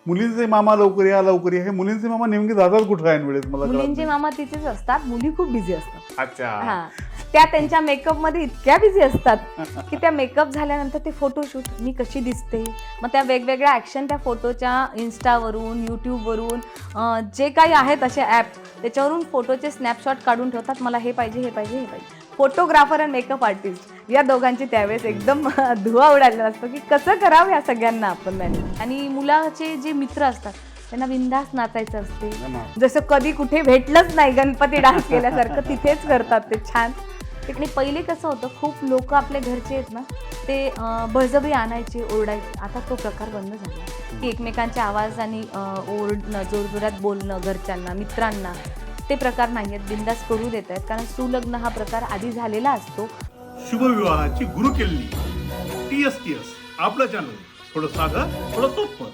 मुलींचे मामा लवकर या लवकर या, हे मुलींचे मामा नेमके जातात कुठं आहे वेळेस मला कळत मुलींचे नाही. मामा तिथेच असतात, मुली खूप बिझी असतात. अच्छा. हा, त्या त्यांच्या मेकअप मध्ये इतक्या बिझी असतात की त्या मेकअप झाल्यानंतर ते फोटोशूट, मी कशी दिसते, मग त्या वेगवेगळ्या ऍक्शन त्या फोटोच्या इन्स्टावरून यूट्यूबवरून जे काही आहेत असे ॲप त्याच्यावरून फोटोचे स्नॅपशॉट काढून ठेवतात. मला हे पाहिजे हे पाहिजे हे पाहिजे. फोटोग्राफर आणि मेकअप आर्टिस्ट या दोघांची त्यावेळेस एकदम धुवा उडालेला असतो की कसं करावं ह्या सगळ्यांना आपण मॅनेज. आणि मुलाचे जे मित्र असतात त्यांना बिंदास नाचायचं असते, जसं कधी कुठे भेटलंच नाही, गणपती डान्स केल्यासारखं तिथेच करतात ते छान. आणि पहिले कसं होतं, खूप लोक आपल्या घरचे आहेत ना ते बळजबरी आणायचे, ओरडायचे. आता तो प्रकार बंद झाला की एकमेकांच्या आवाजाने ओरडणं, जोरजोरात बोलणं घरच्यांना, मित्रांना, ते प्रकार नाही आहेत. बिंदास करू देत आहेत, कारण सुलग्न हा प्रकार आधी झालेला असतो. शुभविवाहाची गुरुकिल्ली TSTS आपलं चॅनल, थोडं साधं थोडं सोपं.